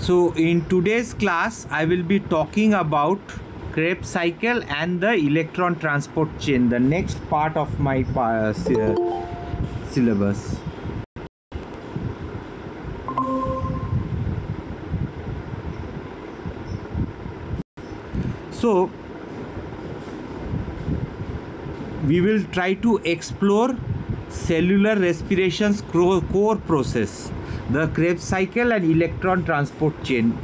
So in today's class I will be talking about Krebs cycle and the electron transport chain, the next part of my syllabus. So we will try to explore cellular respiration's core process, the Krebs cycle and electron transport chain.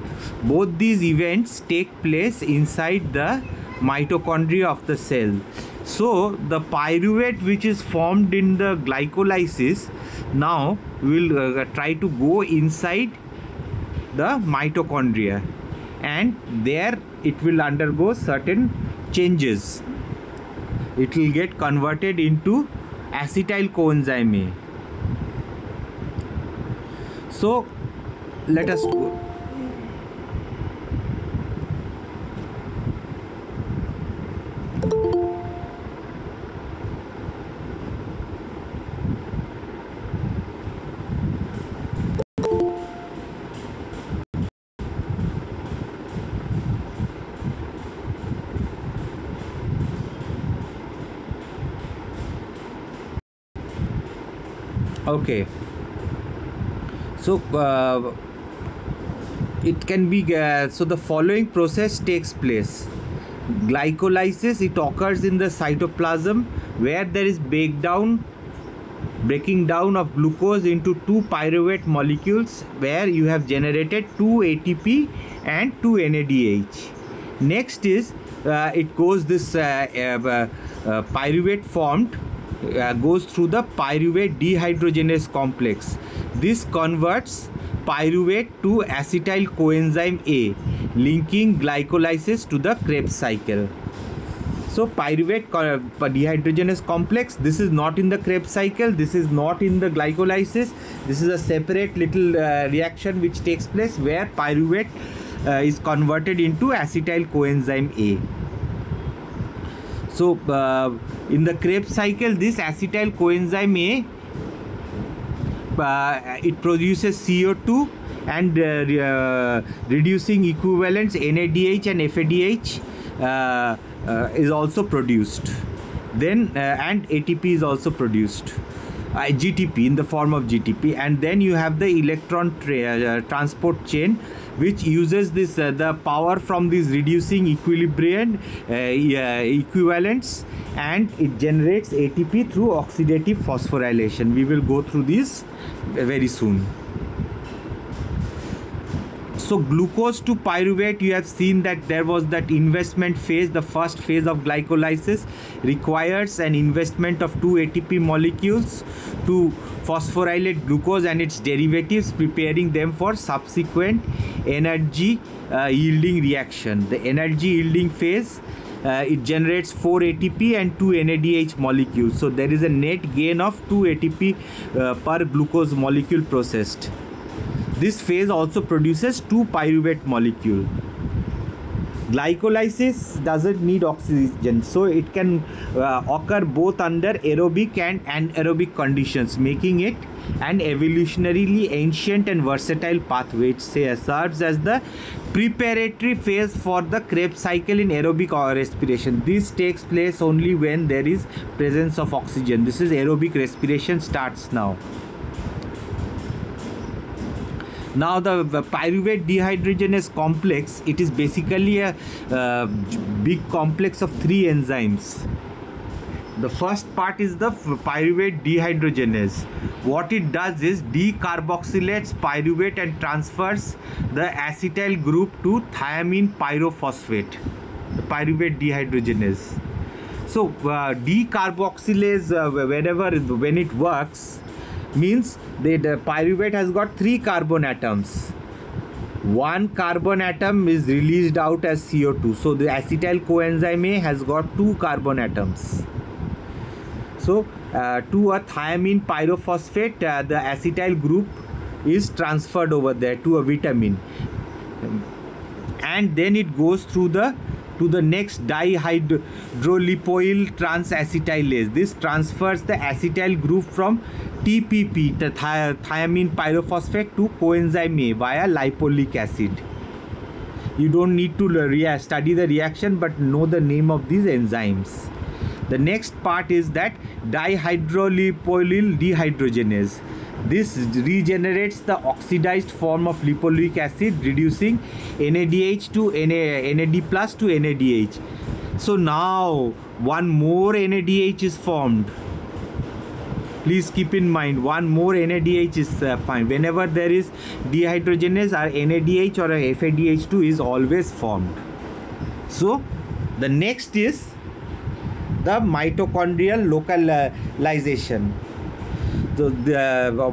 Both these events take place inside the mitochondria of the cell. So the pyruvate which is formed in the glycolysis, now we will try to go inside the mitochondria, and there it will undergo certain changes. It will get converted into acetyl coenzyme A. So let us go. Okay, so it can be so the following process takes place. Glycolysis, it occurs in the cytoplasm where there is breaking down of glucose into two pyruvate molecules, where you have generated 2 ATP and 2 NADH. Next is it goes this pyruvate formed goes through the pyruvate dehydrogenase complex. This converts pyruvate to acetyl coenzyme A, linking glycolysis to the Krebs cycle. So pyruvate dehydrogenase complex, this is not in the Krebs cycle, this is not in the glycolysis. This is a separate little reaction which takes place where pyruvate is converted into acetyl coenzyme A. So in the Krebs cycle, this acetyl coenzyme A, it produces CO2 and reducing equivalents NADH and FADH is also produced. Then and ATP is also produced, GTP in the form of GTP, and then you have the electron transport chain, which uses this the power from these reducing equilibrium equivalents, and it generates ATP through oxidative phosphorylation. We will go through this very soon. So glucose to pyruvate, you have seen that there was that investment phase. The first phase of glycolysis requires an investment of 2 ATP molecules to phosphorylate glucose and its derivatives, preparing them for subsequent energy yielding reaction. The energy yielding phase, it generates 4 ATP and 2 NADH molecules. So there is a net gain of 2 ATP per glucose molecule processed. This phase also produces 2 pyruvate molecule. Glycolysis doesn't need oxygen, so it can occur both under aerobic and anaerobic conditions, making it an evolutionarily ancient and versatile pathway. It serves as the preparatory phase for the Krebs cycle in aerobic respiration. This takes place only when there is presence of oxygen. This is aerobic respiration starts now. Now the pyruvate dehydrogenase complex, it is basically a big complex of 3 enzymes. The first part is the pyruvate dehydrogenase. What it does is decarboxylates pyruvate and transfers the acetyl group to thiamine pyrophosphate, the pyruvate dehydrogenase. So decarboxylase when it works, means the pyruvate has got 3 carbon atoms. 1 carbon atom is released out as CO2. So the acetyl coenzyme A has got 2 carbon atoms. So to a thiamine pyrophosphate, the acetyl group is transferred over there to a vitamin, and then it goes through the to the next dihydrolipoyl transacetylase. This transfers the acetyl group from TPP, the thiamine pyrophosphate, to coenzyme A via lipoic acid. You don't need to study the reaction, but know the name of these enzymes. The next part is that dihydrolipoyl dehydrogenase. This regenerates the oxidized form of lipoic acid, reducing NADH to NAD plus to NADH. So now one more NADH is formed. Please keep in mind, one more NADH is found. Whenever there is dehydrogenase, our NADH or a FADH2 is always formed. So the next is the mitochondrial localization. So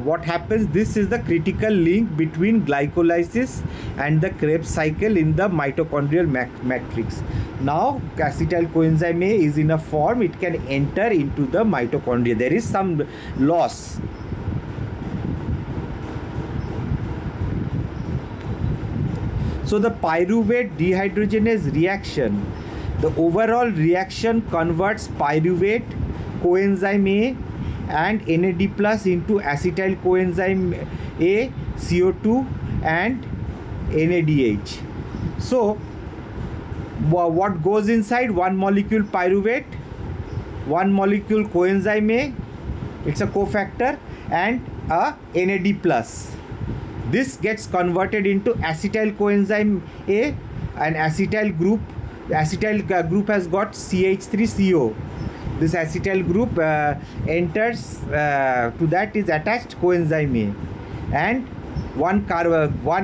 what happens, this is the critical link between glycolysis and the Krebs cycle in the mitochondrial matrix. Now acetyl coenzyme A is in a form it can enter into the mitochondria. There is some loss. So the pyruvate dehydrogenase reaction, the overall reaction converts pyruvate, coenzyme A and NAD plus into acetyl coenzyme A, CO2 and NADH. So what goes inside? One molecule pyruvate, one molecule coenzyme A, it's a cofactor, and a NAD plus. This gets converted into acetyl coenzyme A, and acetyl group has got CH3CO. This acetyl group enters to that is attached coenzyme A, and one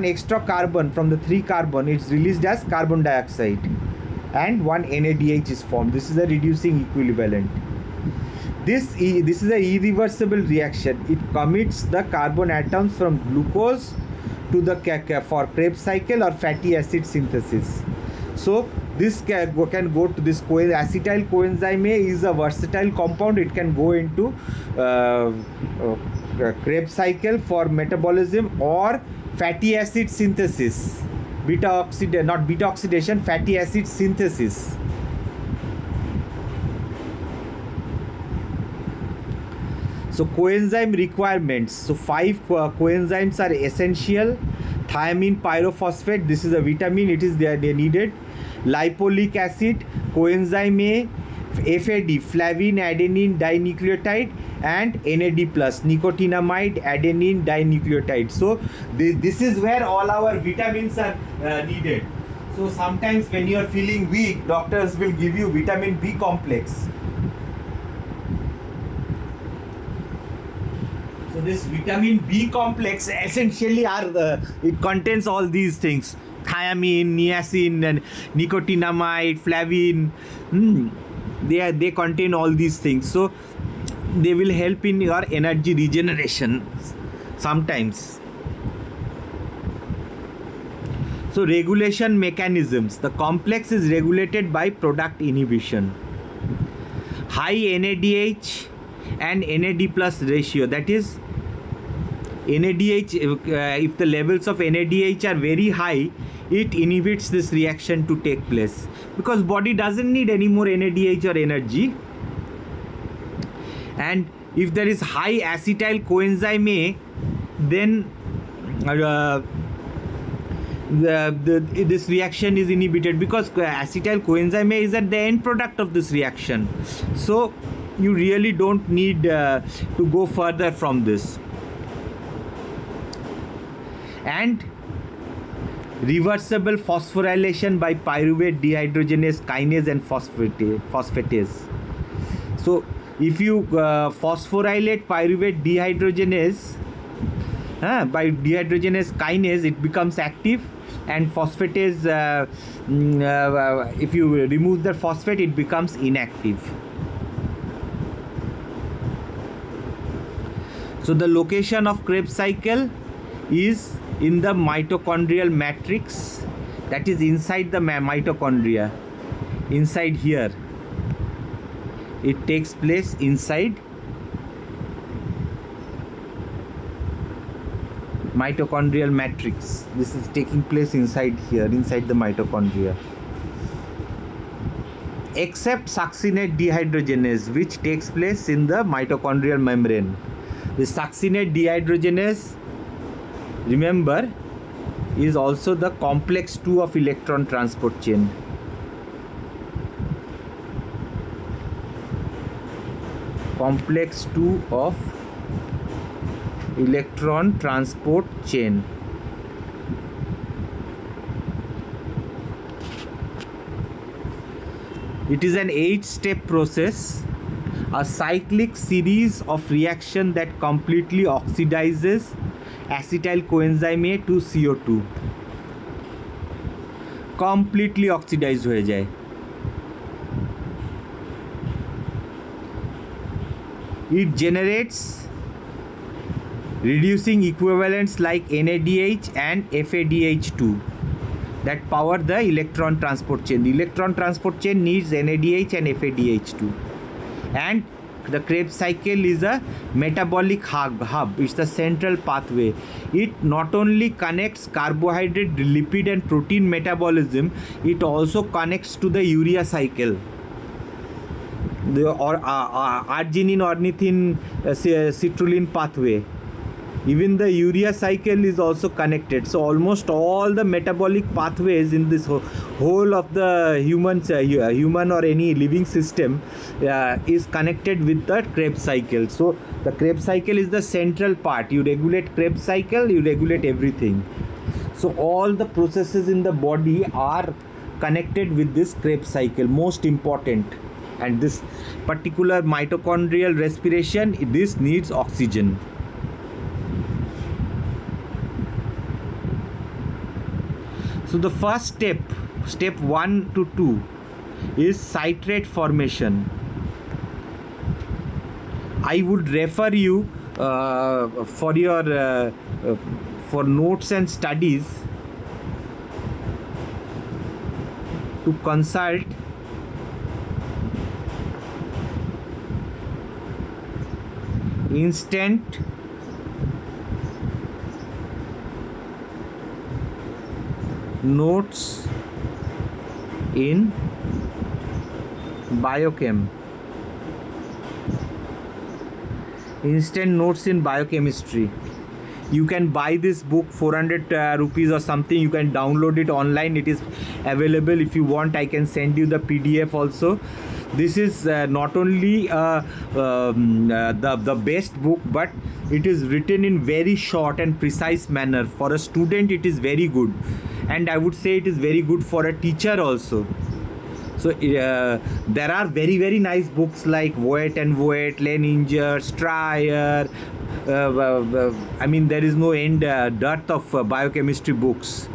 extra carbon from the 3 carbon is released as carbon dioxide, and one NADH is formed. This is a reducing equivalent. This is a irreversible reaction. It commits the carbon atoms from glucose to the for Krebs cycle or fatty acid synthesis. So this can go to this acetyl coenzyme A is a versatile compound. It can go into Krebs cycle for metabolism or fatty acid synthesis. Not beta oxidation, fatty acid synthesis. So coenzyme requirements. So 5 coenzymes are essential. Thiamine pyrophosphate, this is a vitamin, it is they needed. Lipoic acid, coenzyme A, FAD, flavin adenine dinucleotide, and NAD plus, nicotinamide adenine dinucleotide. So this is where all our vitamins are needed. So sometimes when you are feeling weak, doctors will give you vitamin B complex. So this vitamin B complex essentially it contains all these things: thiamine, niacin, and nicotinamide, flavin. They contain all these things. So they will help in your energy regeneration sometimes. So regulation mechanisms. The complex is regulated by product inhibition. High NADH and NAD plus ratio, that is NADH, if the levels of NADH are very high, it inhibits this reaction to take place, because body doesn't need any more NADH or energy. And if there is high acetyl coenzyme A, then this reaction is inhibited, because acetyl coenzyme A is at the end product of this reaction. So you really don't need to go further from this. And reversible phosphorylation by pyruvate dehydrogenase kinase and phosphatase. So if you phosphorylate pyruvate dehydrogenase by dehydrogenase kinase, it becomes active, and phosphatase, if you remove the phosphate, it becomes inactive. So the location of Krebs cycle is in the mitochondrial matrix, that is inside the mitochondria, inside here. It takes place inside mitochondrial matrix. This is taking place inside here, inside the mitochondria. except succinate dehydrogenase, which takes place in the mitochondrial membrane. The succinate dehydrogenase, remember, is also the complex 2 of electron transport chain. Complex 2 of electron transport chain. It is an 8-step process, a cyclic series of reaction that completely oxidizes acetyl coenzyme A to CO2. Completely oxidized হয়ে যায়. It generates reducing equivalents like NADH and FADH2 that power the electron transport chain. The electron transport chain needs NADH and FADH2. And the Krebs cycle is a metabolic hub. It's the central pathway. It not only connects carbohydrate, lipid and protein metabolism, it also connects to the urea cycle. The arginine ornithine citrulline pathway. Even the urea cycle is also connected. So almost all the metabolic pathways in this whole of the human or any living system is connected with the Krebs cycle. So the Krebs cycle is the central part. You regulate Krebs cycle, you regulate everything. So all the processes in the body are connected with this Krebs cycle, most important. And this particular mitochondrial respiration, this needs oxygen. So the first step 1 to 2, is citrate formation. I would refer you for your for notes and studies to consult instant notes in biochem. Instant notes in biochemistry. You can buy this book 400 rupees or something. You can download it online. It is available. If you want, I can send you the PDF also. This is not only the best book, but it is written in very short and precise manner. For a student, it is very good, and I would say it is very good for a teacher also. So there are very nice books like Voet and Voet, Leninger, Stryer. I mean, there is no end dearth of biochemistry books.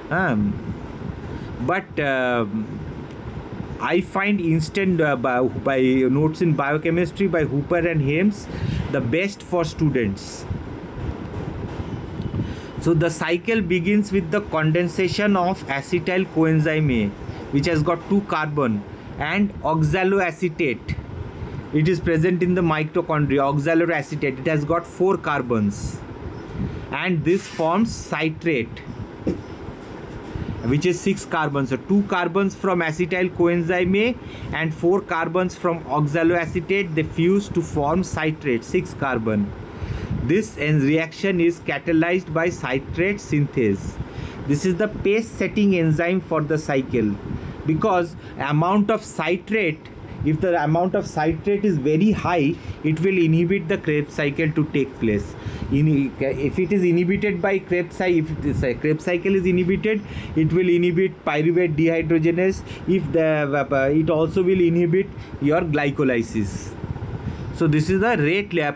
But I find instant by notes in biochemistry by Hooper and Hames the best for students. So the cycle begins with the condensation of acetyl coenzyme A, which has got 2 carbon, and oxaloacetate. It is present in the mitochondria. Oxaloacetate, it has got 4 carbons, and this forms citrate, which is 6 carbons. So 2 carbons from acetyl coenzyme A and 4 carbons from oxaloacetate, they fuse to form citrate, 6 carbon. This reaction is catalyzed by citrate synthase. This is the pace setting enzyme for the cycle, because amount of citrate, if the amount of citrate is very high, it will inhibit the Krebs cycle to take place. If it is inhibited by Krebs cycle, if the Krebs cycle is inhibited, it will inhibit pyruvate dehydrogenase. If it also will inhibit your glycolysis. So this is the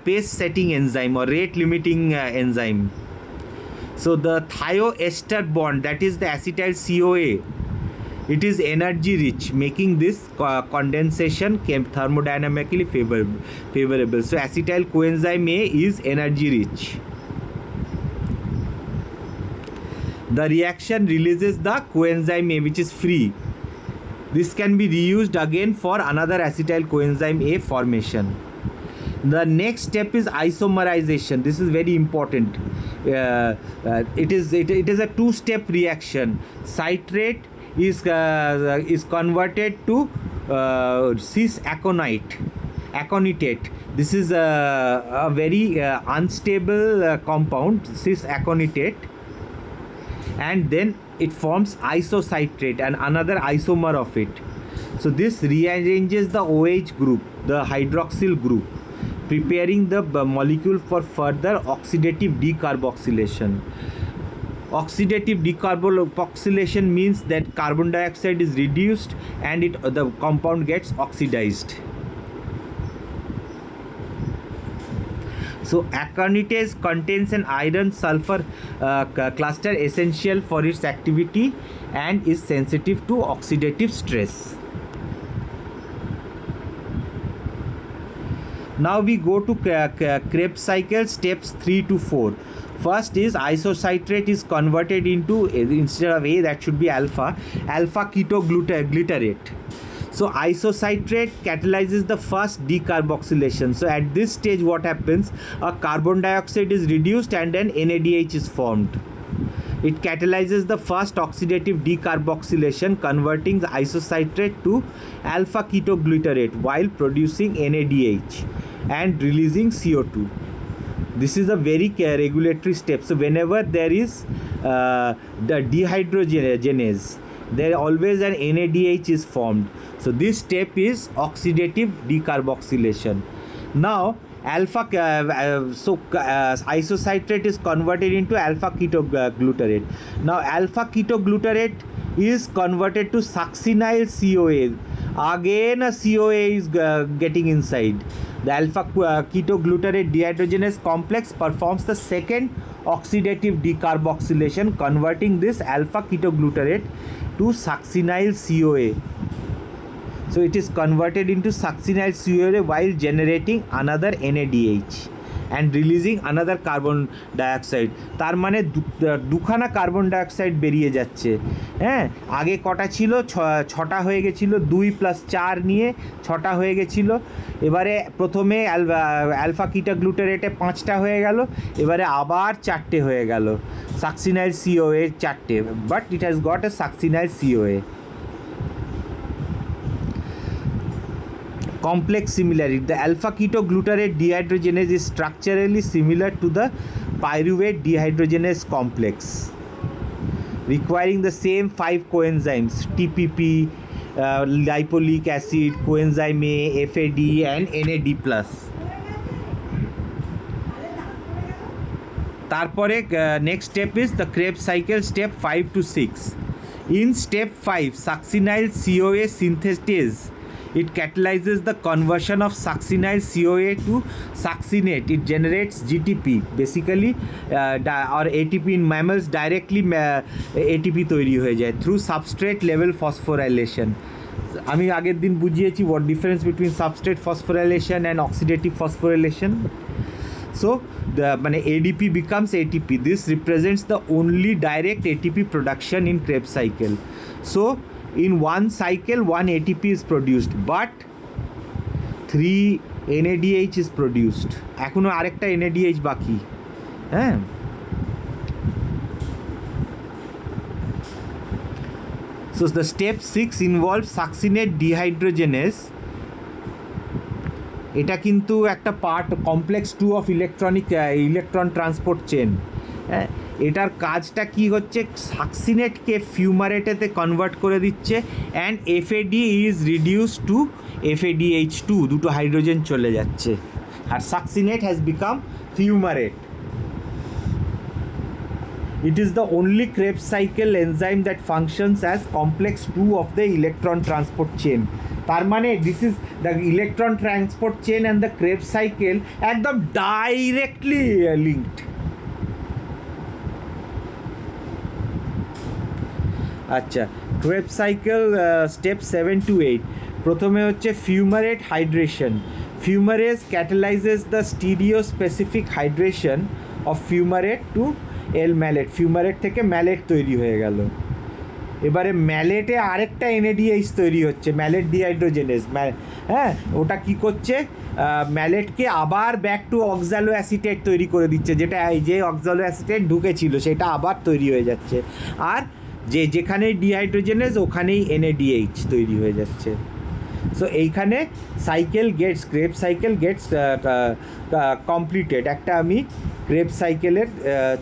pace setting enzyme or rate limiting enzyme. So the thioester bond, that is the acetyl CoA, it is energy rich, making this condensation thermodynamically favorable. So acetyl coenzyme A is energy rich. The reaction releases the coenzyme A, which is free. This can be reused again for another acetyl coenzyme A formation. The next step is isomerization. This is very important. It is a 2-step reaction. Citrate is converted to cis aconitate. This is a very unstable compound, cis aconitate, and then it forms isocitrate and another isomer of it. So this rearranges the OH group, the hydroxyl group, preparing the molecule for further oxidative decarboxylation. Oxidative decarboxylation means that carbon dioxide is reduced and the compound gets oxidized. So aconitase contains an iron sulfur cluster essential for its activity and is sensitive to oxidative stress. Now we go to Krebs cycle steps 3 to 4. First is isocitrate is converted into, instead of A that should be alpha ketoglutarate. So isocitrate catalyzes the first decarboxylation. So at this stage what happens, a carbon dioxide is reduced and then NADH is formed. It catalyzes the first oxidative decarboxylation, converting the isocitrate to alpha ketoglutarate while producing NADH and releasing CO2. This is a very regulatory step. So whenever there is the dehydrogenase, there always an NADH is formed. So this step is oxidative decarboxylation. Now isocitrate is converted into alpha ketoglutarate. Now alpha ketoglutarate is converted to succinyl CoA. Again a CoA is getting inside. The alpha ketoglutarate dehydrogenase complex performs the second oxidative decarboxylation, converting this alpha ketoglutarate to succinyl CoA. So it is converted into succinyl CoA while generating another NADH and releasing another carbon dioxide. তার মানে দুখানা carbon dioxide বেরিয়ে যাচ্ছে। হ্যাঁ, আগে কটা ছিল, ছটা হয়ে গেছিল, 2 + 4 নিয়ে 6টা হয়ে গেছিল। এবারে প্রথমে অ্যালফা কিটোগ্লুটারেটে 5টা হয়ে গেল, এবারে আবার 4টে হয়ে গেল সাকসিনাইল CoA 4টে, but it has got a succinyl CoA. Complex similarity. The alpha ketoglutarate dehydrogenase is structurally similar to the pyruvate dehydrogenase complex, requiring the same 5 coenzymes TPP, lipoleic acid, coenzyme A, FAD and NAD+. তারপরে next step is the Krebs cycle step 5 to 6. In step 5, succinyl CoA synthetase. It catalyzes the conversion of succinyl CoA to succinate. It generates GTP, basically or ATP in mammals. Directly ATP তৈরি হয়ে যায় through substrate level phosphorylation. আমি আগের দিন বুঝিয়েছি what difference between substrate phosphorylation and oxidative phosphorylation. So the ADP becomes ATP. This represents the only direct ATP production in Krebs cycle. So in one cycle 1 ATP is produced, but 3 NADH is produced. এখনো আরেকটা NADH বাকি। হ্যাঁ, so the step 6 involves succinate dehydrogenase. এটা কিন্তু একটা part complex 2 of electron transport chain. হ্যাঁ, এটার কাজটা কি হচ্ছে, সাকসিনেটকে ফিউমারেটেতে কনভার্ট করে দিচ্ছে and FAD is reduce to FADH2, দুটো হাইড্রোজেন চলে যাচ্ছে আর succinate has become fumarate. It is the only Krebs cycle enzyme that functions as complex 2 of the electron transport chain. তার মানে this is the electron transport chain and the Krebs cycle একদম directly linked. আচ্ছা, Krebs cycle step 7 to 8. প্রথমে হচ্ছে fumarate hydration. Fumarase catalyzes the stereospecific hydration of fumarate to L-malate. fumarate থেকে malate তৈরি হয়ে গেল। এবারে ম্যালেটে আরেকটা NADH তৈরি হচ্ছে, ম্যালেট ডিহাইড্রোজেনেজ। হ্যাঁ, ওটা কি করছে, ম্যালেটকে আবার ব্যাক টু অক্সালো অ্যাসিটেট তৈরি করে দিচ্ছে, যেটা যে অক্সালো অ্যাসিটেট ঢুকেছিল সেটা আবার তৈরি হয়ে যাচ্ছে, আর যেখানেই ডিহাইড্রোজেনেজ ওখানেই NADH তৈরি হয়ে যাচ্ছে। সো এইখানে ক্রেব সাইকেল গেটস কমপ্লিটেড। একটা আমি ক্রেব সাইকেলের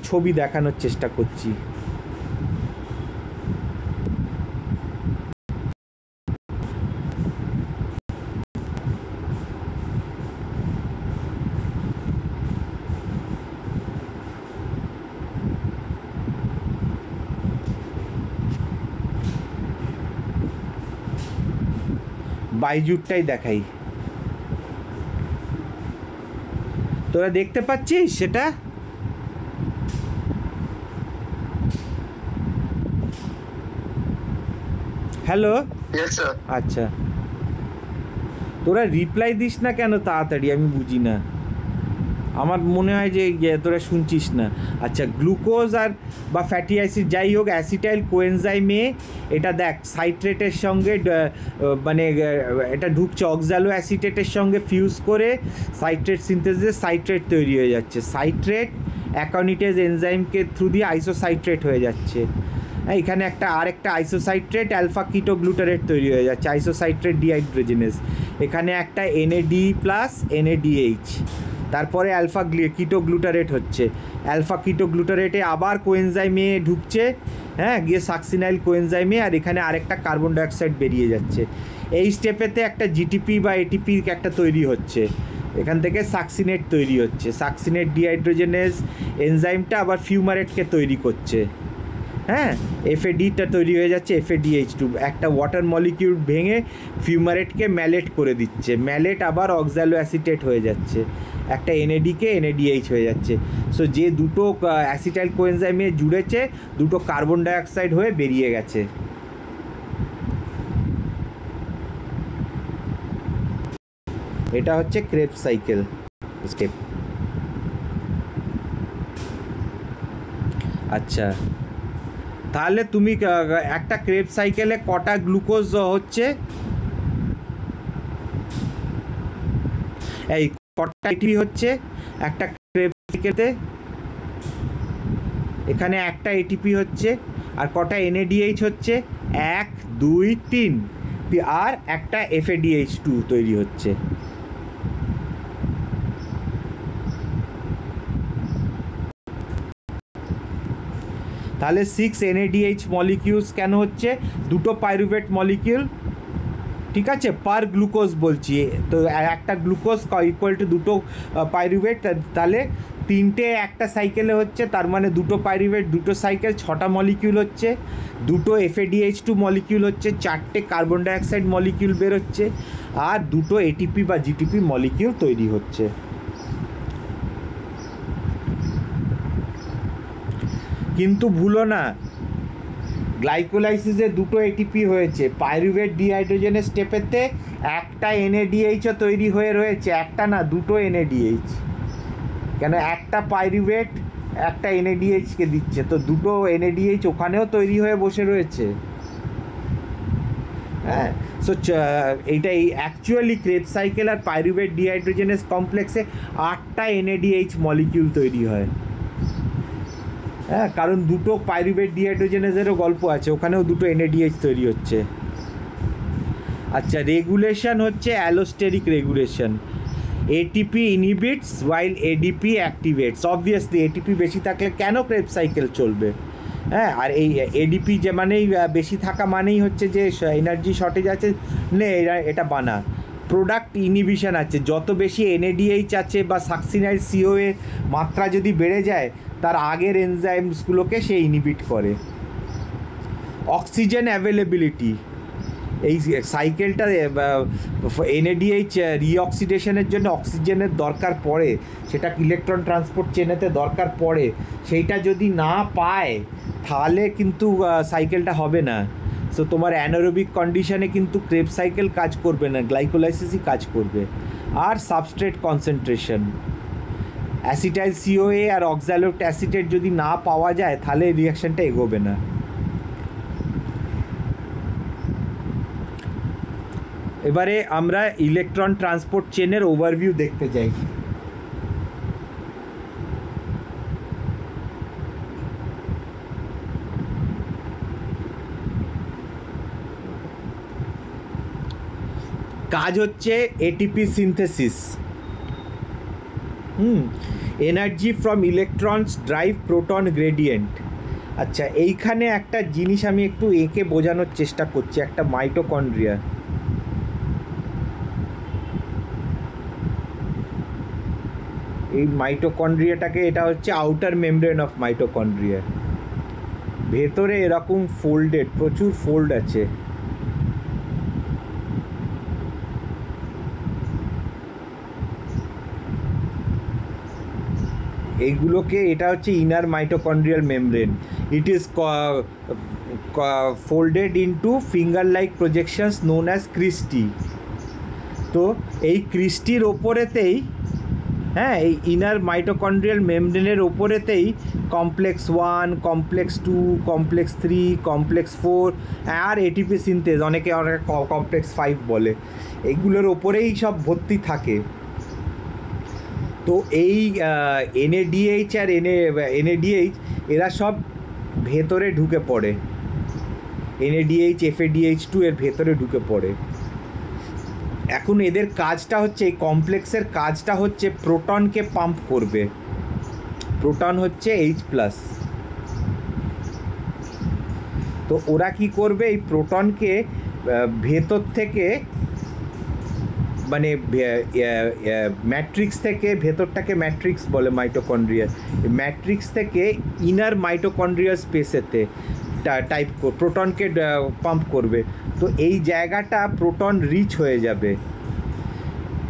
ছবি দেখানোর চেষ্টা করছি। বাইজুটটাই দেখাই, তোরা দেখতে পাচ্ছিস সেটা? হ্যালো, আচ্ছা, তোরা রিপ্লাই দিস না কেন তাড়াতাড়ি, আমি বুঝি না। আমার মনে হয় যে তোরা শুনছিস না। আচ্ছা, গ্লুকোজ আর বা ফ্যাটি অ্যাসিড যাই হোক, অ্যাসিটাইল কোএনজাইমে এটা দেখ সাইট্রেটের সঙ্গে মানে এটা ঢুকছে, অক্সালো অ্যাসিটেটের সঙ্গে ফিউজ করে সাইট্রেট সিনথেসিসে সাইট্রেট তৈরি হয়ে যাচ্ছে। সাইট্রেট অ্যাকনিটেজ এনজাইমকে থ্রু দিয়ে আইসোসাইট্রেট হয়ে যাচ্ছে। এখানে আরেকটা আইসোসাইট্রেট অ্যালফা কিটোগ্লুটারেট তৈরি হয়ে যাচ্ছে, আইসোসাইট্রেট ডিহাইড্রোজেনেস। এখানে একটা NAD প্লাস NADH, তারপরে অ্যালফা কিটোগ্লুটারেট হচ্ছে। অ্যালফা কিটোগ্লুটারেটে আবার কোএনজাইমে ঢুকছে, হ্যাঁ, গিয়ে সাকসিনাইল কোএনজাইমে, আর এখানে আরেকটা কার্বন ডাইঅক্সাইড বেরিয়ে যাচ্ছে। এই স্টেপেতে একটা GTP বা ATP একটা তৈরি হচ্ছে, এখান থেকে সাকসিনেট তৈরি হচ্ছে। সাকসিনেট ডিহাইড্রোজেনেস এনজাইমটা আবার ফিউমারেটকে তৈরি করছে, হ্যাঁ, FADটা তৈরি হয়ে যাচ্ছে, FADH2, একটা ওয়াটার মলিকিউল ভেঙে ফিউমারেটকে ম্যালেট করে দিচ্ছে। ম্যালেট আবার অক্সালো অ্যাসিটেট হয়ে যাচ্ছে, একটা NADকে NADH হয়ে যাচ্ছে। সো যে দুটো অ্যাসিটাইল কোএনজাইমে জুড়েছে, দুটো কার্বন ডাইঅক্সাইড হয়ে বেরিয়ে গেছে। এটা হচ্ছে ক্রেবস সাইকেল স্টেপ। আচ্ছা, তাহলে তুমি একটা ক্রেব সাইকেলে কটা গ্লুকোজ হচ্ছে, এই কটা ATP হচ্ছে একটা ক্রেব সাইকেলে? এখানে একটা ATP হচ্ছে, আর কটা NADH হচ্ছে? 1 2 3, আর একটা FADH2 তৈরি হচ্ছে। তাহলে 6 NADH মলিকিউলস কেন হচ্ছে? দুটো পাইরুভেট মলিকিউল, ঠিক আছে, পার গ্লুকোজ বলছি। তো একটা গ্লুকোজ ইকুয়াল টু দুটো পাইরুভেট, তাহলে তিনটে একটা সাইকেলে হচ্ছে, তার মানে দুটো পাইরুভেট দুটো সাইকেল, 6টা মলিকিউল হচ্ছে। দুটো FADH2 মলিকিউল হচ্ছে, 4টে কার্বন ডাইঅক্সাইড মলিকিউল বেরোচ্ছে, আর দুটো ATP বা GTP মলিকিউল তৈরি হচ্ছে। কিন্তু ভুলো না, গ্লাইকোলাইসিসে দুটো ATP হয়েছে, পাইরুভেট ডিহাইড্রোজেনের স্টেপেতে একটা NADH তৈরি হয়ে রয়েছে, একটা না দুটো NADH, কেন একটা পাইরুভেট একটা NADHকে দিচ্ছে, তো দুটো NADH ওখানেও তৈরি হয়ে বসে রয়েছে। হ্যাঁ, সো এইটাই অ্যাকচুয়ালি ক্রেব সাইকেল আর পাইরুভেট ডিহাইড্রোজেনেস কমপ্লেক্সে 8টা NADH মলিকিউল তৈরি হয়। হ্যাঁ, কারণ দুটো পাইরুভেট ডিহাইড্রোজেনেসেরও গল্প আছে, ওখানেও দুটো NADH তৈরি হচ্ছে। আচ্ছা, রেগুলেশন হচ্ছে অ্যালোস্টেরিক রেগুলেশন। ATP ইনহিবিটস ওয়াইল ADP অ্যাক্টিভেটস। অবভিয়াসলি ATP বেশি থাকলে কেন ক্রেব সাইকেল চলবে? হ্যাঁ, আর এই ADP যে মানেই বেশি থাকা মানেই হচ্ছে যে এনার্জি শর্টেজ আছে, এটা বানা প্রোডাক্ট ইনহিবিশন আছে। যত বেশি NADH আছে বা সাকসিনাইল CoA মাত্রা যদি বেড়ে যায়, তার আগের এনজাইমসগুলোকে সে ইনহিবিট করে। অক্সিজেন অ্যাভেলেবিলিটি, এই সাইকেলটা NADH রিঅক্সিডেশনের জন্য অক্সিজেনের দরকার পড়ে, সেটা ইলেকট্রন ট্রান্সপোর্ট চেনেতে দরকার পড়ে, সেইটা যদি না পায় তাহলে কিন্তু সাইকেলটা হবে না। সো তোমার অ্যানারোবিক কন্ডিশনে কিন্তু ক্রেব সাইকেল কাজ করবে না, গ্লাইকোলাইসিসই কাজ করবে। আর সাবস্ট্রেট কনসেন্ট্রেশন, অ্যাসিটাইল CoA আর অক্সালোট অ্যাসিটেট যদি না পাওয়া যায় তাহলে রিয়াকশনটা এগোবে না। এবারে আমরা ইলেকট্রন ট্রান্সপোর্ট চেনের ওভারভিউ দেখতে চাই। কাজ হচ্ছে ATP synthesis. Energy from electrons drive proton gradient. আচ্ছা, এইখানে একটা জিনিস আমি একটু এঁকে বোঝানোর চেষ্টা করছি, একটা মাইটোকন্ড্রিয়া। এই মাইটোকন্ড্রিয়াটাকে, এটা হচ্ছে আউটার মেমব্রেন অফ মাইটোকন্ড্রিয়া। ভেতরে এরকম ফোল্ডেড, প্রচুর ফোল্ড আছে। এইগুলোকে, এটা হচ্ছে inner mitochondrial membrane. It is folded into finger like projections known as cristae. তো এই ক্রিস্টির ওপরেতেই, হ্যাঁ, এই ইনার মাইটোকন্ড্রিয়াল মেমব্রেনের ওপরেতেই কমপ্লেক্স 1, কমপ্লেক্স 2, কমপ্লেক্স 3, কমপ্লেক্স 4 আর এটিপি সিনথেজ, অনেকে কমপ্লেক্স 5 বলে, এইগুলোর ওপরেই সব ভর্তি থাকে। তো এই এনএডিএইচ আর এনএডিএইচ এরা সব ভেতরে ঢুকে পড়ে। এনএডিএইচ, এফএডিএইচ2 এর ভেতরে ঢুকে পড়ে। এখন এদের কাজটা হচ্ছে, এই কমপ্লেক্সের কাজটা হচ্ছে প্রোটনকে পাম্প করবে। প্রোটন হচ্ছে H+। তো ওরা কি করবে, এই প্রোটনকে ভেতর থেকে, মানে ম্যাট্রিক্স থেকে, ভেতরটাকে ম্যাট্রিক্স বলে মাইটোকন্ড্রিয়া, ম্যাট্রিক্স থেকে ইনার মাইটোকন্ড্রিয়াল স্পেসেতে টাইপ প্রোটনকে পাম্প করবে। তো এই জায়গাটা প্রোটন রিচ হয়ে যাবে,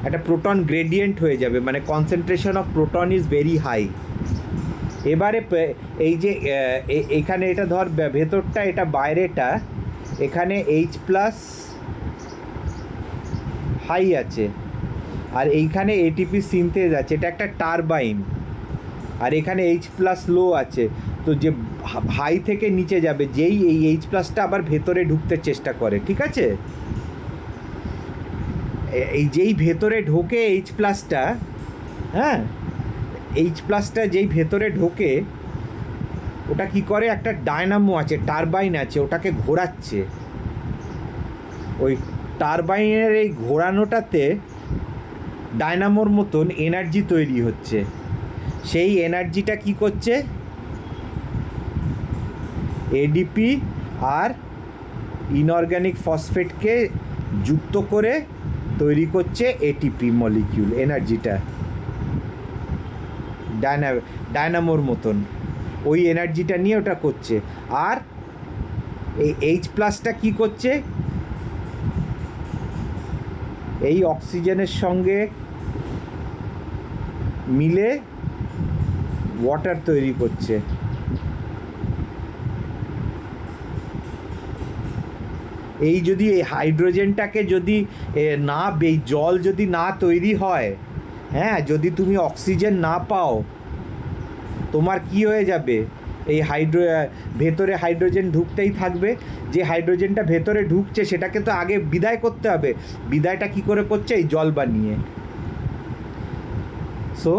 একটা প্রোটন গ্রেডিয়েন্ট হয়ে যাবে, মানে concentration of proton is very high. এবারে এই যে এখানে এটা ধর ভেতরটা, এটা বাইরেটা, এখানে H+ হাই আছে, আর এইখানে এটিপি সিনথেজ আছে, এটা একটা টারবাইন, আর এখানে H+ লো আছে। তো যে হাই থেকে নিচে যাবে, যেই এই H+টা আবার ভেতরে ঢুকতে চেষ্টা করে, ঠিক আছে, এই যেই ভেতরে ঢোকে H+টা, হ্যাঁ, H+টা যেই ভেতরে ঢোকে, ওটা কি করে, একটা ডায়নামো আছে, টারবাইন আছে, ওটাকে ঘোরাচ্ছে। ওই টারবাইনের এই ঘোরানোটাতে ডায়নামোর মতন এনার্জি তৈরি হচ্ছে। সেই এনার্জিটা কি করছে, এডিপি আর ইনঅর্গ্যানিক ফসফেটকে যুক্ত করে তৈরি করছে এটিপি মলিকিউল। এনার্জিটা ডায়নামোর মতন, ওই এনার্জিটা নিয়ে ওটা করছে। আর এই H+টা কি করছে, এই অক্সিজেনের সঙ্গে মিলে ওয়াটার তৈরি করছে। এই যদি এই হাইড্রোজেনটাকে যদি না, এই জল যদি না তৈরি হয়, হ্যাঁ, যদি তুমি অক্সিজেন না পাও, তোমার কি হয়ে যাবে, এই ভেতরে হাইড্রোজেন ঢুকতেই থাকবে। যে হাইড্রোজেনটা ভেতরে ঢুকছে সেটাকে তো আগে বিদায় করতে হবে। বিদায়টা কি করে করছে, এই জল বানিয়ে। সো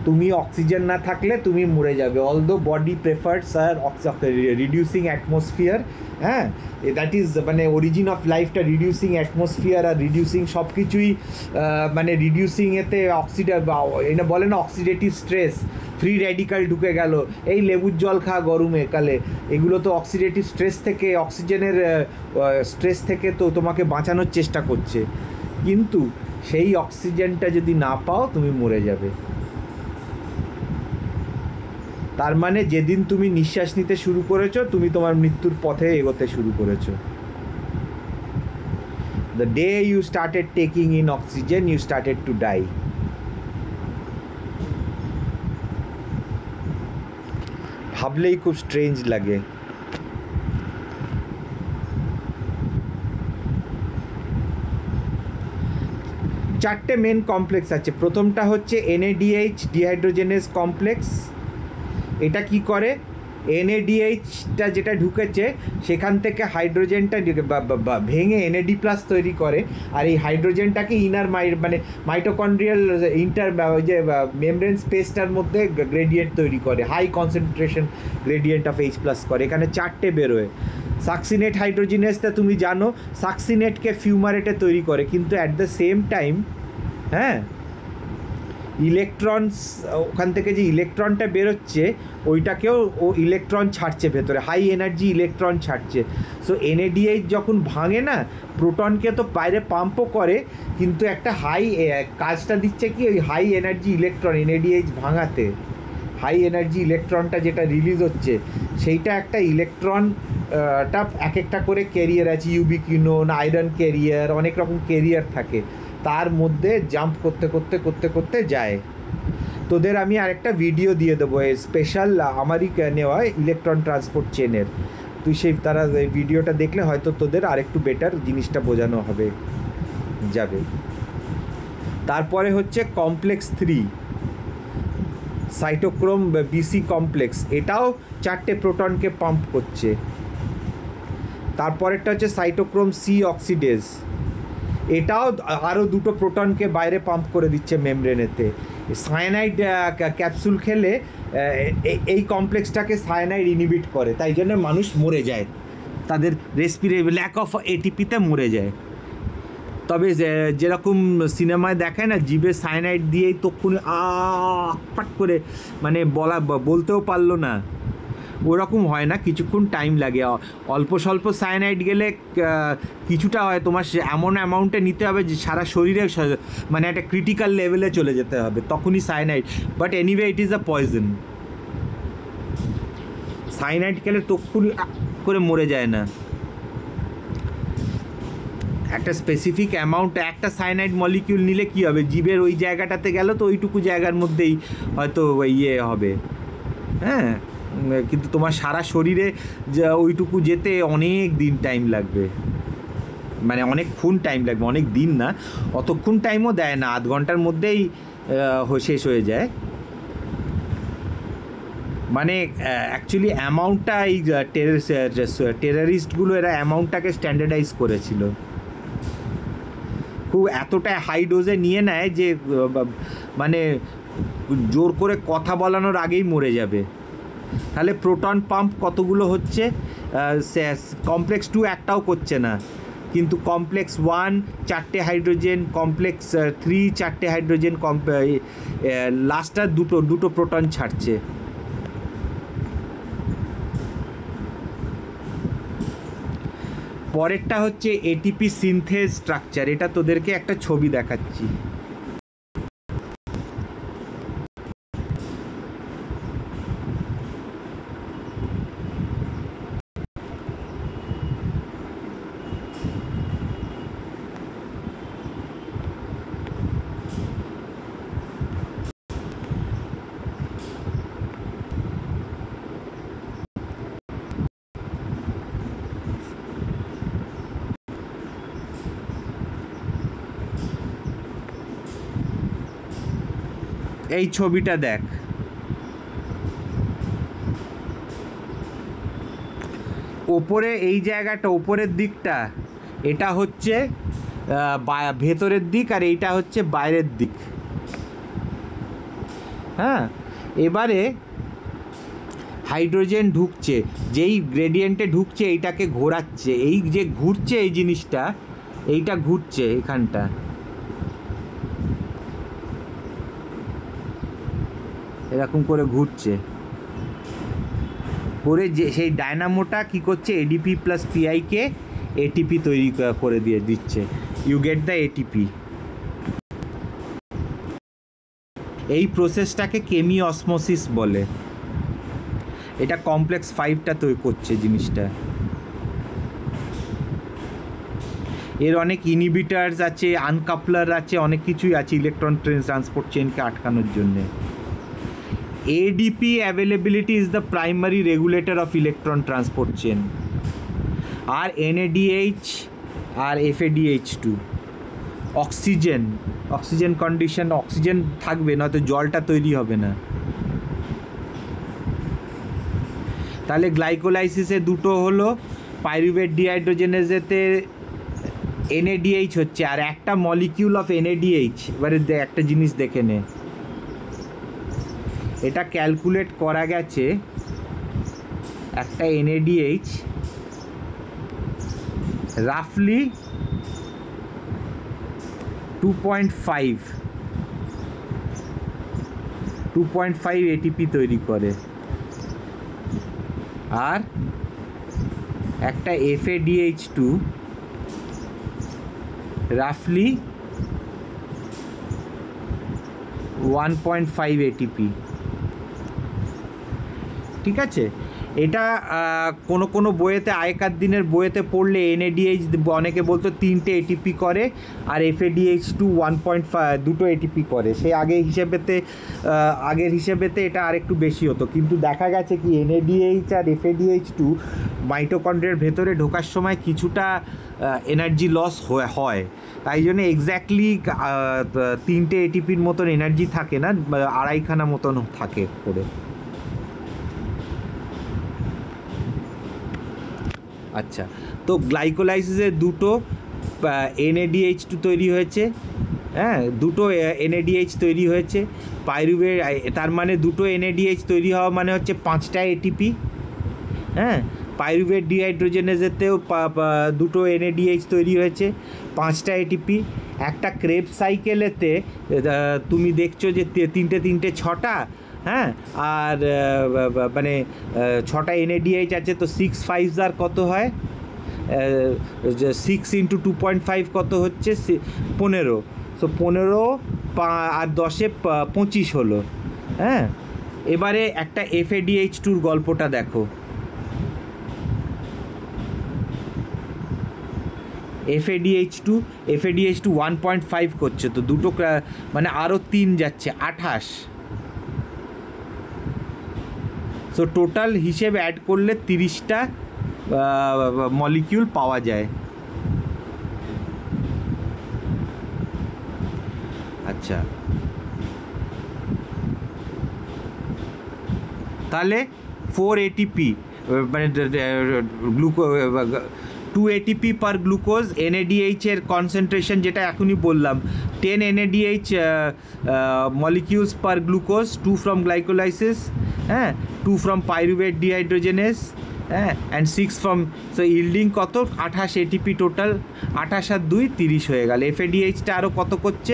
তুমি অক্সিজেন না থাকলে তুমি মরে যাবে। অলদো বডি প্রেফার্স আর রিডিউসিং অ্যাটমসফিয়ার, হ্যাঁ, দ্যাট ইজ মানে অরিজিন অফ লাইফটা রিডিউসিং অ্যাটমসফিয়ার আর রিডিউসিং সব কিছুই, মানে রিডিউসিং এতে এটা বলে না অক্সিডেটিভ স্ট্রেস, ফ্রি র্যাডিক্যাল ঢুকে গেল, এই লেবুর জল খা গরমে কালে, এগুলো তো অক্সিডেটিভ স্ট্রেস থেকে, অক্সিজেনের স্ট্রেস থেকে তো তোমাকে বাঁচানোর চেষ্টা করছে। কিন্তু সেই অক্সিজেনটা যদি না পাও তুমি মরে যাবে। তার মানে যেদিন তুমি নিঃশ্বাস নিতে শুরু করেছো, তুমি তোমার মৃত্যুর পথে এগোতে শুরু করেছো। The day you started taking in oxygen, you started to die. ভাবলেই খুব স্ট্রেঞ্জ লাগে। চারটে মেন কমপ্লেক্স আছে। প্রথমটা হচ্ছে NADH ডিহাইড্রোজেনেজ কমপ্লেক্স। এটা কি করে, এনএডিএইচটা যেটা ঢুকেছে সেখান থেকে হাইড্রোজেনটা ভেঙে এনএডি প্লাস তৈরি করে, আর এই হাইড্রোজেনটাকে ইনার মানে মাইটোকন্ড্রিয়াল ওই যে মেমব্রেন স্পেসটার মধ্যে গ্রেডিয়েন্ট তৈরি করে, high concentration gradient of H plus করে। এখানে 4টে বেরোয়। সাকসিনেট হাইড্রোজিনেসটা তুমি জানো, সাকসিনেটকে ফিউমারেটে তৈরি করে, কিন্তু অ্যাট দ্য সেম টাইম হ্যাঁ ইলেকট্রনস, ওখান থেকে যে ইলেকট্রনটা বেরোচ্ছে ওইটাকেও ও ইলেকট্রন ছাড়ছে ভেতরে, হাই এনার্জি ইলেকট্রন ছাড়ছে। সো এনএডিএইচ যখন ভাঙে না, প্রোটনকে তো বাইরে পাম্পও করে, কিন্তু একটা হাই কাজটা দিচ্ছে কি ওই হাই এনার্জি ইলেকট্রন এনএডিএইচ ভাঙাতে। হাই এনার্জি ইলেকট্রনটা যেটা রিলিজ হচ্ছে সেইটা একটা ইলেকট্রন টা এক একটা করে ক্যারিয়ার আছে, ইউবিকিউনোন, আয়রন ক্যারিয়ার, অনেক রকম ক্যারিয়ার থাকে, তার মধ্যে জাম্প করতে করতে করতে করতে যায়। তোদের আমি আরেকটা ভিডিও দিয়ে দেবো স্পেশাল আমারই নেওয়া ইলেকট্রন ট্রান্সপোর্ট চেনের, তুই সেই তারা এই ভিডিওটা দেখলে হয়তো তোদের আরেকটু বেটার জিনিসটা বোঝানো হবে যাবে। তারপরে হচ্ছে কমপ্লেক্স 3 সাইটোক্রোম বিসি কমপ্লেক্স, এটাও 4টে প্রোটনকে পাম্প করছে। তারপরেরটা হচ্ছে সাইটোক্রোম সি অক্সিডেজ, এটাও আরও 2টো প্রোটনকে বাইরে পাম্প করে দিচ্ছে মেমব্রেনেতে। সায়ানাইড ক্যাপসুল খেলে এই কমপ্লেক্সটাকে সায়ানাইড ইনহিবিট করে, তাই জন্য মানুষ মরে যায়, তাদের ল্যাক অফ এটিপিতে মরে যায়। তবে যেরকম সিনেমায় দেখায় না, জিভে সায়ানাইড দিয়েই তক্ষুনি পাট করে মানে বলতেও পারলো না, ওরকম হয় না, কিছুক্ষণ টাইম লাগে। অল্প স্বল্প সায়ানাইড গেলে কিছুটা হয়, তোমার এমন অ্যামাউন্টে নিতে হবে যে সারা শরীরে মানে একটা ক্রিটিক্যাল লেভেলে চলে যেতে হবে, তখনই cyanide. But anyway it is a poison. Cyanide খেলে তক্ষুনি করে মরে যায় না, একটা স্পেসিফিক অ্যামাউন্ট, একটা সায়ানাইড মলিকিউল নিলে কী হবে, জীবের ওই জায়গাটাতে গেল তো ওইটুকু জায়গার মধ্যেই হয়তো ইয়ে হবে, হ্যাঁ, কিন্তু তোমার সারা শরীরে ওইটুকু যেতে অনেক দিন টাইম লাগবে, মানে অনেকক্ষণ টাইম লাগবে, অনেক দিন না, অতক্ষণ টাইমও দেয় না, আধ ঘন্টার মধ্যেই শেষ হয়ে যায়। মানে অ্যাকচুয়ালি অ্যামাউন্টটা এই টেররিস্টগুলো এরা অ্যামাউন্টটাকে স্ট্যান্ডার্ডাইজ করেছিল, খুব এতটা হাই ডোজে নিয়ে নেয় যে মানে জোর করে কথা বলানোর আগেই মরে যাবে। তাহলে প্রোটন পাম্প কতগুলো হচ্ছে, কমপ্লেক্স 2 একটাও করছে না, কিন্তু কমপ্লেক্স 1 4টে হাইড্রোজেন, কমপ্লেক্স 3 4টে হাইড্রোজেন, লাস্টটা দুটো প্রোটন ছাড়ছে। পরেরটা হচ্ছে এটিপি সিনথেজ স্ট্রাকচার, এটা তোদেরকে একটা ছবি দেখাচ্ছি। এই ছবিটা দেখ, ওপরে এই জায়গাটা, ওপরের দিকটা এটা হচ্ছে ভেতরের দিক, আর এইটা হচ্ছে বাইরের দিক। হ্যাঁ, এবারে হাইড্রোজেন ঢুকছে, যেই গ্রেডিয়েন্টে ঢুকছে এইটাকে ঘোরাচ্ছে, এই যে ঘুরছে এই জিনিসটা, এইটা ঘুরছে এখানটা, এরকম করে ঘুরছে করে, যে সেই ডায়নামোটা কি করছে, এডিপি প্লাস পিআইকে এটিপি তৈরি করে দিয়ে দিচ্ছে, ইউ গেট দ্য এটিপি। এই প্রসেসটাকে কেমি অসমোসিস বলে, এটা কমপ্লেক্স 5টা তৈরি করছে জিনিসটা। এর অনেক ইনহিবিটার্স আছে, আনকাপলার আছে, অনেক কিছুই আছে ইলেকট্রন ট্রান্সপোর্ট চেনকে আটকানোর জন্যে। ADP availability is the primary regulator of electron transport chain, আর NADH আর FADH2 অক্সিজেন কন্ডিশন, অক্সিজেন থাকবে, নয়তো জলটা তৈরি হবে না। তাহলে গ্লাইকোলাইসিসে দুটো হলো, পাইরুভেট ডিহাইড্রোজেনেজেতে NADH হচ্ছে, আর একটা মলিকিউল অফ NADH। এবারে একটা জিনিস দেখে নে, এটা ক্যালকুলেট করা গেছে, একটা NADH রাফলি 2.5 ATP তৈরি করে, আর একটা FADH2 রাফলি 1.5 ATP। ঠিক আছে, এটা কোনো কোনো বইয়েতে, আগেকার দিনের বইয়েতে পড়লে NADH অনেকে বলতো 3টে ATP করে, আর FADH2 1.5 2টো ATP করে। সেই আগের হিসেবেতে এটা আরেকটু বেশি হতো, কিন্তু দেখা গেছে কি NADH আর FADH2 মাইটোকন্ড্রিয়ার ভেতরে ঢোকার সময় কিছুটা এনার্জি লস হয়, তাই জন্য এক্স্যাক্টলি 3টে ATPর মতন এনার্জি থাকে না, 2.5খানা মতন থাকে করে। আচ্ছা, তো গ্লাইকোলাইসিসে দুটো NADH2 তৈরি হয়েছে, হ্যাঁ, দুটো NADH তৈরি হয়েছে। পাইরুভেট, তার মানে দুটো NADH তৈরি হওয়া মানে হচ্ছে 5টা ATP। হ্যাঁ, পাইরুভেট ডিহাইড্রোজেনেজেতেও দুটো NADH তৈরি হয়েছে, 5টা ATP। একটা ক্রেবস সাইকেলেতে তুমি দেখছো যে 3টে 6টা, হ্যাঁ, আর মানে 6টা NADH আছে, তো 6 5 আর কত হয়, 6 × 2.5 কত হচ্ছে, 15। সো 15 আর 10-এ 25 হলো। হ্যাঁ, এবারে একটা FADH2 গল্পটা দেখো। FADH2 1.5 করছে, তো দুটো মানে আরও 3 যাচ্ছে, 28। সো টোটাল হিসেব অ্যাড করলে 30টা মলিকিউল পাওয়া যায়। আচ্ছা, তাহলে 4 ATP মানে 2 ATP পার গ্লুকোজ। NADH এর কনসেন্ট্রেশন যেটা এখনই বললাম, 10 NADH molecules per glucose, 2 from glycolysis, হ্যাঁ, 2 ফ্রম পাইরুভেট ডিহাইড্রোজেনেস, হ্যাঁ, অ্যান্ড 6 ফ্রম, সো ইল্ডিং কত, 28 ATP টোটাল। 28 আর 2 30 হয়ে গেল। FADH-টা আরও কত করছে,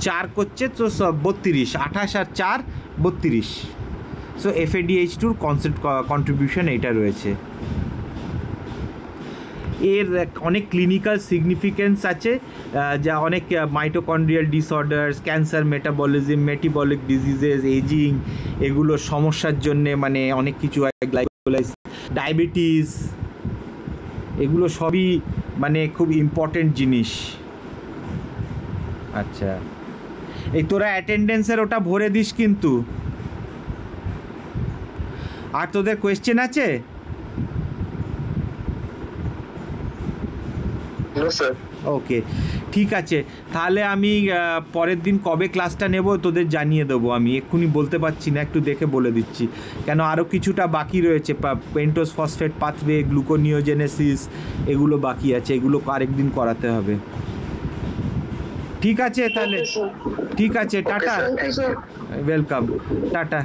4 করছে, তো 32, 28 আর 4 32। সো FADH2 কন্ট্রিবিউশন এইটা রয়েছে। এর অনেক ক্লিনিক্যাল সিগনিফিকেন্স আছে, যা অনেক mitochondrial disorders, cancer, metabolic diseases, aging, এগুলো সমস্যার জন্যে মানে অনেক কিছু হয়, গ্লাইকোলাইসিস, ডায়াবেটিস, এগুলো সবই মানে খুব ইম্পর্টেন্ট জিনিস। আচ্ছা, এই তোরা অ্যাটেন্ডেন্সের ওটা ভরে দিস কিন্তু। আর তোদের কোয়েশ্চেন আছে? ওকে, ঠিক আছে, তাহলে আমি পরের দিন কবে ক্লাসটা নেব তোদের জানিয়ে দেবো। আমি এক্ষুনি বলতে পারছি না, একটু দেখে বলে দিচ্ছি, কেন আরও কিছুটা বাকি রয়েছে, পেন্টোজ ফসফেট পাথওয়ে, গ্লুকোনিওজেনেসিস, এগুলো বাকি আছে, এগুলো আরেকদিন করাতে হবে। ঠিক আছে তাহলে, ঠিক আছে, টাটা, ওয়েলকাম, টাটা।